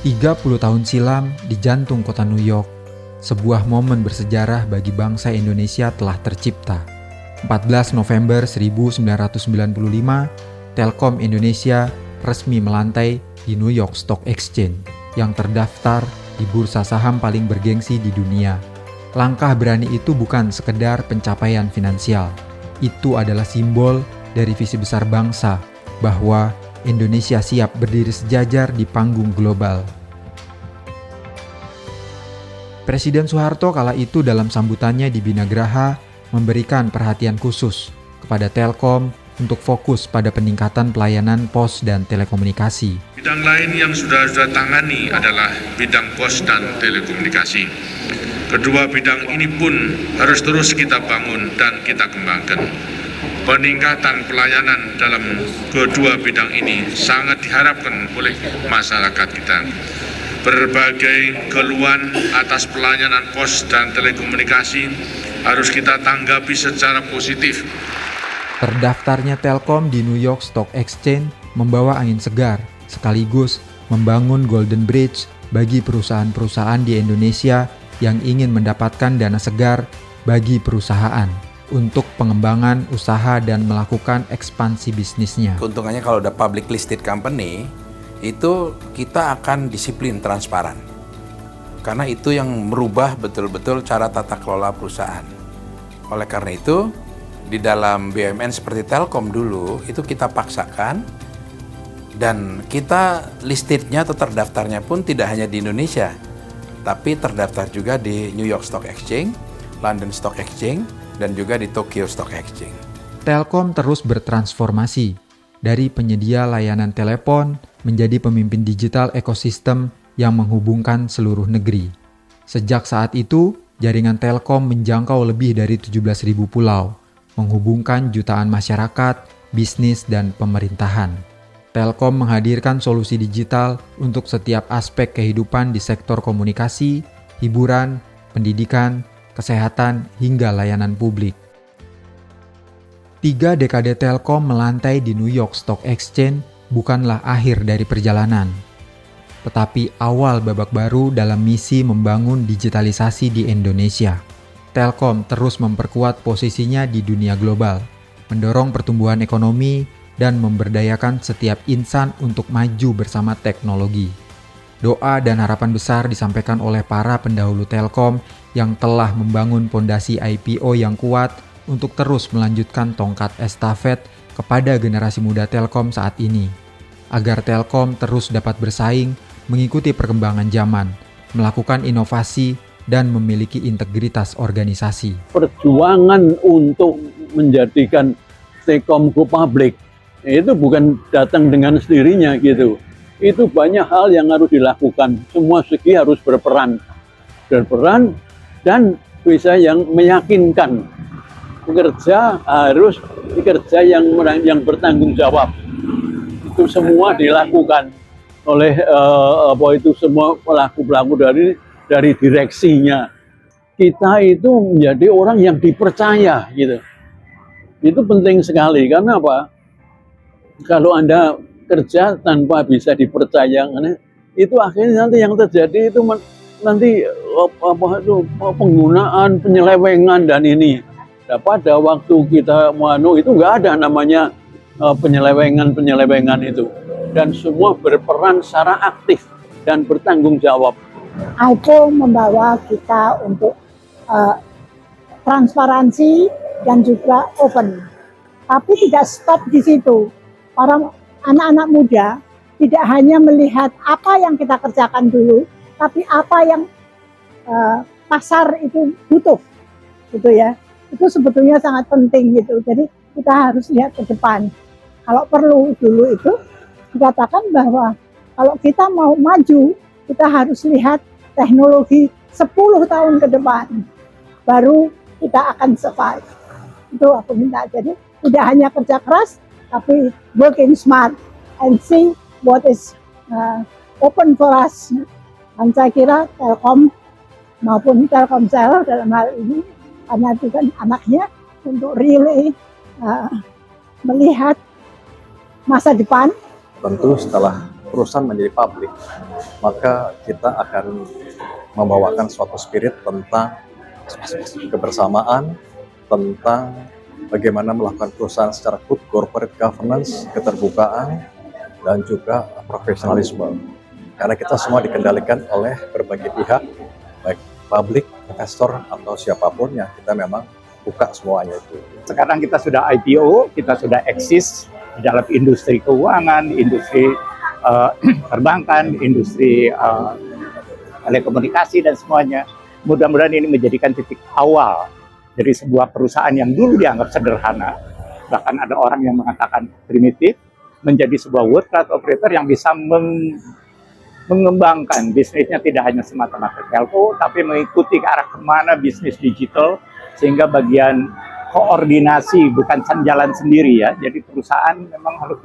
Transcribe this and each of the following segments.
30 tahun silam di jantung kota New York, sebuah momen bersejarah bagi bangsa Indonesia telah tercipta. 14 November 1995, Telkom Indonesia resmi melantai di New York Stock Exchange yang terdaftar di bursa saham paling bergengsi di dunia. Langkah berani itu bukan sekedar pencapaian finansial. Itu adalah simbol dari visi besar bangsa bahwa Indonesia siap berdiri sejajar di panggung global. Presiden Soeharto kala itu dalam sambutannya di Binagraha memberikan perhatian khusus kepada Telkom untuk fokus pada peningkatan pelayanan pos dan telekomunikasi. Bidang lain yang sudah tangani adalah bidang pos dan telekomunikasi. Kedua bidang ini pun harus terus kita bangun dan kita kembangkan. Peningkatan pelayanan dalam kedua bidang ini sangat diharapkan oleh masyarakat kita. Berbagai keluhan atas pelayanan pos dan telekomunikasi harus kita tanggapi secara positif. Terdaftarnya Telkom di New York Stock Exchange membawa angin segar, sekaligus membangun Golden Bridge bagi perusahaan-perusahaan di Indonesia yang ingin mendapatkan dana segar bagi perusahaan untuk pengembangan usaha dan melakukan ekspansi bisnisnya. Keuntungannya kalau udah public listed company, itu kita akan disiplin transparan. Karena itu yang merubah betul-betul cara tata kelola perusahaan. Oleh karena itu, di dalam BUMN seperti Telkom dulu, itu kita paksakan, dan kita listednya atau terdaftarnya pun tidak hanya di Indonesia, tapi terdaftar juga di New York Stock Exchange, London Stock Exchange, dan juga di Tokyo Stock Exchange. Telkom terus bertransformasi dari penyedia layanan telepon menjadi pemimpin digital ekosistem yang menghubungkan seluruh negeri. Sejak saat itu, jaringan Telkom menjangkau lebih dari 17.000 pulau, menghubungkan jutaan masyarakat, bisnis, dan pemerintahan. Telkom menghadirkan solusi digital untuk setiap aspek kehidupan di sektor komunikasi, hiburan, pendidikan, kesehatan, hingga layanan publik. 3 dekade Telkom melantai di New York Stock Exchange bukanlah akhir dari perjalanan, tetapi awal babak baru dalam misi membangun digitalisasi di Indonesia. Telkom terus memperkuat posisinya di dunia global, mendorong pertumbuhan ekonomi, dan memberdayakan setiap insan untuk maju bersama teknologi. Doa dan harapan besar disampaikan oleh para pendahulu Telkom yang telah membangun fondasi IPO yang kuat untuk terus melanjutkan tongkat estafet kepada generasi muda Telkom saat ini, agar Telkom terus dapat bersaing, mengikuti perkembangan zaman, melakukan inovasi, dan memiliki integritas organisasi. Perjuangan untuk menjadikan Telkom go public itu bukan datang dengan sendirinya gitu. Itu banyak hal yang harus dilakukan. Semua segi harus berperan dan bisa yang meyakinkan. Pekerja harus bekerja yang bertanggung jawab. Itu semua dilakukan oleh semua pelaku-pelaku dari direksinya. Kita itu menjadi orang yang dipercaya gitu. Itu penting sekali karena apa? Kalau Anda kerja tanpa bisa dipercaya, itu akhirnya nanti yang terjadi itu nanti penggunaan penyelewengan dan ini. Nah, pada waktu kita itu nggak ada namanya penyelewengan itu, dan semua berperan secara aktif dan bertanggung jawab. IPO membawa kita untuk transparansi dan juga open, tapi tidak stop di situ. Orang anak-anak muda tidak hanya melihat apa yang kita kerjakan dulu, tapi apa yang pasar itu butuh, gitu ya. Itu sebetulnya sangat penting gitu. Jadi kita harus lihat ke depan. Kalau perlu dulu itu dikatakan bahwa kalau kita mau maju, kita harus lihat teknologi 10 tahun ke depan, baru kita akan survive. Itu aku minta. Jadi tidak hanya kerja keras, tapi working smart and see what is open for us. Dan saya kira Telkom maupun Telkomsel dalam hal ini, karena itu kan anaknya, untuk really melihat masa depan. Tentu setelah perusahaan menjadi publik, maka kita akan membawakan suatu spirit tentang kebersamaan, tentang bagaimana melakukan perusahaan secara good corporate governance, keterbukaan, dan juga profesionalisme. Karena kita semua dikendalikan oleh berbagai pihak, baik publik, investor, atau siapapun yang kita memang buka semuanya itu. Sekarang kita sudah IPO, kita sudah eksis di dalam industri keuangan, industri perbankan, industri telekomunikasi dan semuanya. Mudah-mudahan ini menjadikan titik awal dari sebuah perusahaan yang dulu dianggap sederhana, bahkan ada orang yang mengatakan primitif, menjadi sebuah world class operator yang bisa mengembangkan bisnisnya tidak hanya semata-mata telco, tapi mengikuti ke arah kemana bisnis digital, sehingga bagian koordinasi bukan jalan sendiri ya. Jadi perusahaan memang harus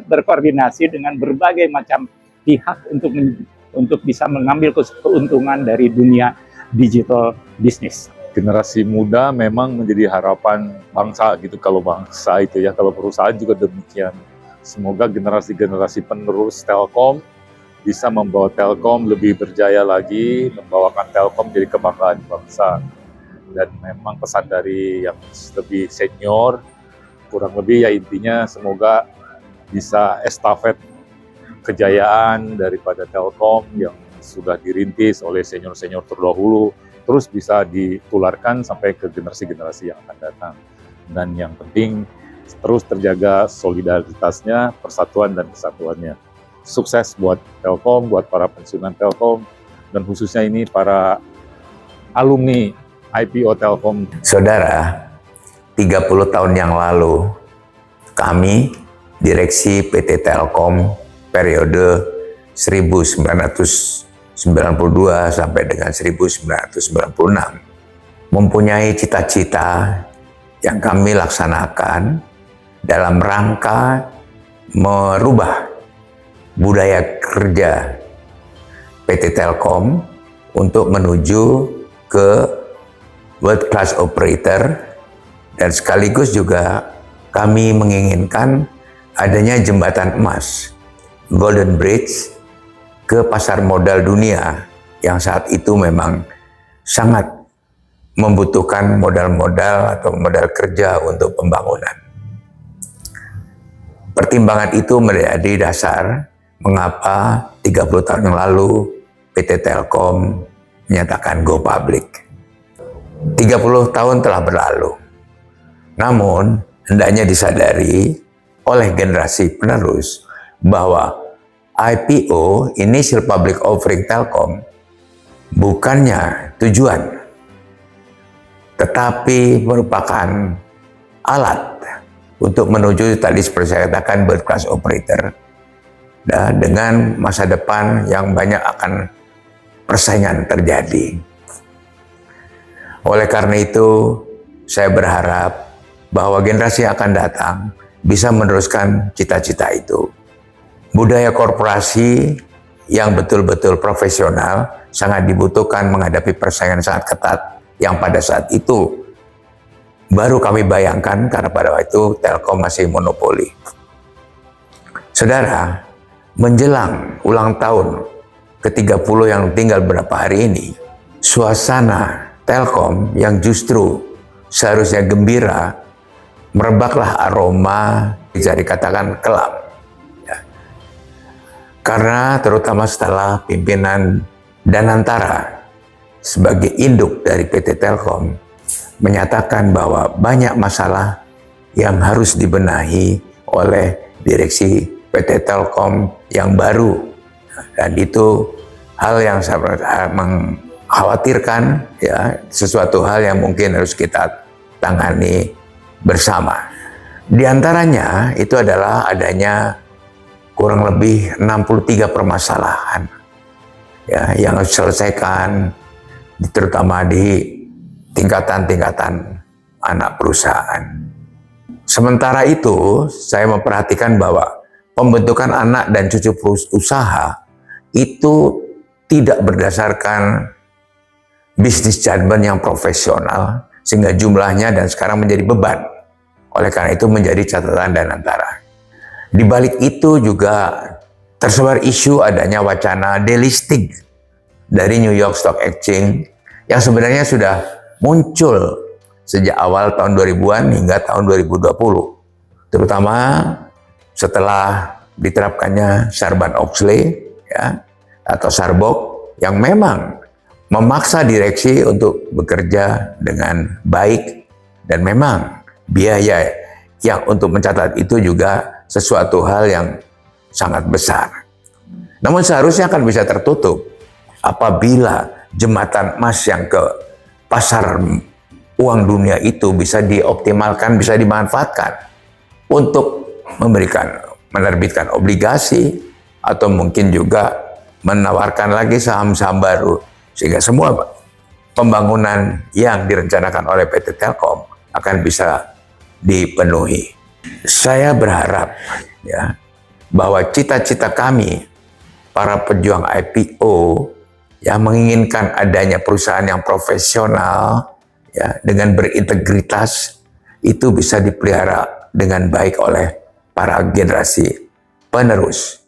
berkoordinasi dengan berbagai macam pihak untuk bisa mengambil keuntungan dari dunia digital bisnis. Generasi muda memang menjadi harapan bangsa gitu, kalau bangsa itu ya, kalau perusahaan juga demikian. Semoga generasi-generasi penerus Telkom bisa membawa Telkom lebih berjaya lagi, membawakan Telkom jadi kebanggaan bangsa. Dan memang pesan dari yang lebih senior, kurang lebih ya intinya semoga bisa estafet kejayaan daripada Telkom yang sudah dirintis oleh senior-senior terdahulu, terus bisa ditularkan sampai ke generasi-generasi yang akan datang. Dan yang penting, terus terjaga solidaritasnya, persatuan dan kesatuannya. Sukses buat Telkom, buat para pensiunan Telkom, dan khususnya ini para alumni IPO Telkom. Saudara, 30 tahun yang lalu, kami, Direksi PT Telkom, periode 1992 sampai dengan 1996, mempunyai cita-cita yang kami laksanakan dalam rangka merubah budaya kerja PT Telkom untuk menuju ke world class operator, dan sekaligus juga kami menginginkan adanya jembatan emas, Golden Bridge, ke pasar modal dunia yang saat itu memang sangat membutuhkan modal-modal atau modal kerja untuk pembangunan. Pertimbangan itu menjadi dasar mengapa 30 tahun yang lalu PT Telkom menyatakan go public. 30 tahun telah berlalu, namun hendaknya disadari oleh generasi penerus bahwa IPO, Initial Public Offering Telkom, bukannya tujuan, tetapi merupakan alat untuk menuju tadi seperti saya katakan world class operator, dan dengan masa depan yang banyak akan persaingan terjadi. Oleh karena itu, saya berharap bahwa generasi yang akan datang bisa meneruskan cita-cita itu. Budaya korporasi yang betul-betul profesional sangat dibutuhkan menghadapi persaingan sangat ketat yang pada saat itu baru kami bayangkan karena pada waktu itu Telkom masih monopoli. Saudara, menjelang ulang tahun ke-30 yang tinggal beberapa hari ini, suasana Telkom yang justru seharusnya gembira, merebaklah aroma bisa dikatakan kelam. Ya. Karena terutama setelah pimpinan Danantara sebagai induk dari PT Telkom menyatakan bahwa banyak masalah yang harus dibenahi oleh direksi PT Telkom yang baru. Dan itu hal yang sangat mengkhawatirkan, ya, sesuatu hal yang mungkin harus kita tangani bersama. Di antaranya itu adalah adanya kurang lebih 63 permasalahan, ya, yang harus diselesaikan, terutama di tingkatan-tingkatan anak perusahaan. Sementara itu, saya memperhatikan bahwa pembentukan anak dan cucu usaha itu tidak berdasarkan bisnis judgment yang profesional, sehingga jumlahnya dan sekarang menjadi beban. Oleh karena itu menjadi catatan Danantara. Di balik itu juga tersebar isu adanya wacana delisting dari New York Stock Exchange yang sebenarnya sudah muncul sejak awal tahun 2000-an hingga tahun 2020, terutama setelah diterapkannya Sarbanes-Oxley ya, atau Sarbok yang memang memaksa direksi untuk bekerja dengan baik, dan memang biaya yang untuk mencatat itu juga sesuatu hal yang sangat besar. Namun seharusnya akan bisa tertutup apabila jembatan emas yang ke pasar uang dunia itu bisa dioptimalkan, bisa dimanfaatkan untuk menerbitkan obligasi atau mungkin juga menawarkan lagi saham-saham baru, sehingga semua pembangunan yang direncanakan oleh PT Telkom akan bisa dipenuhi. Saya berharap ya bahwa cita-cita kami para pejuang IPO yang menginginkan adanya perusahaan yang profesional ya dengan berintegritas itu bisa dipelihara dengan baik oleh para generasi penerus.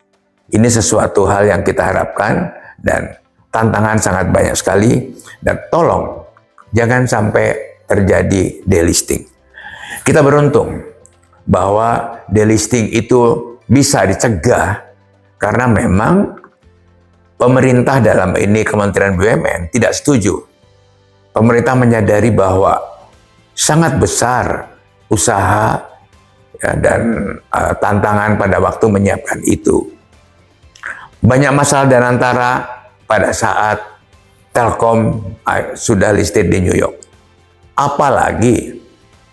Ini sesuatu hal yang kita harapkan dan tantangan sangat banyak sekali, dan tolong jangan sampai terjadi delisting. Kita beruntung bahwa delisting itu bisa dicegah karena memang pemerintah, dalam ini Kementerian BUMN, tidak setuju. Pemerintah menyadari bahwa sangat besar usaha ya, dan tantangan pada waktu menyiapkan itu. Banyak masalah dan antara pada saat Telkom sudah listed di New York. Apalagi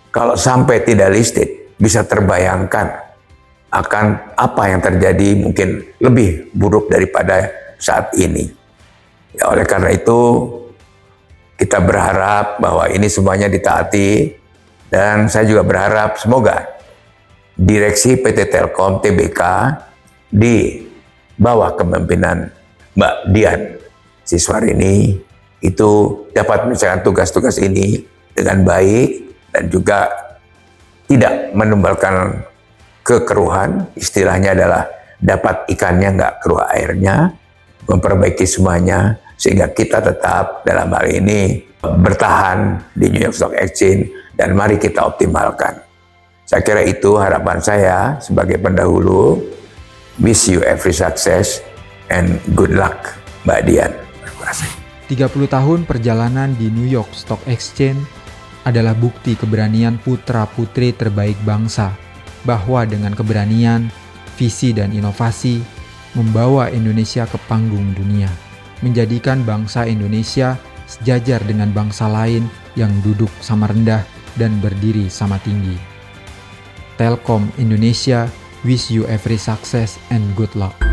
kalau sampai tidak listed, bisa terbayangkan akan apa yang terjadi, mungkin lebih buruk daripada saat ini. Ya, oleh karena itu, kita berharap bahwa ini semuanya ditaati, dan saya juga berharap semoga direksi PT Telkom Tbk di bawah kepemimpinan Mbak Dian Siswarini itu dapat menyelesaikan tugas-tugas ini dengan baik dan juga tidak menimbulkan kekeruhan. Istilahnya adalah dapat ikannya nggak keruh airnya, memperbaiki semuanya sehingga kita tetap dalam hal ini bertahan di New York Stock Exchange, dan mari kita optimalkan. Saya kira itu harapan saya sebagai pendahulu. Wish you every success and good luck, Mbak Dian. Terima kasih. 30 tahun perjalanan di New York Stock Exchange adalah bukti keberanian putra-putri terbaik bangsa, bahwa dengan keberanian, visi dan inovasi membawa Indonesia ke panggung dunia, menjadikan bangsa Indonesia sejajar dengan bangsa lain yang duduk sama rendah dan berdiri sama tinggi. Telkom Indonesia wish you every success and good luck.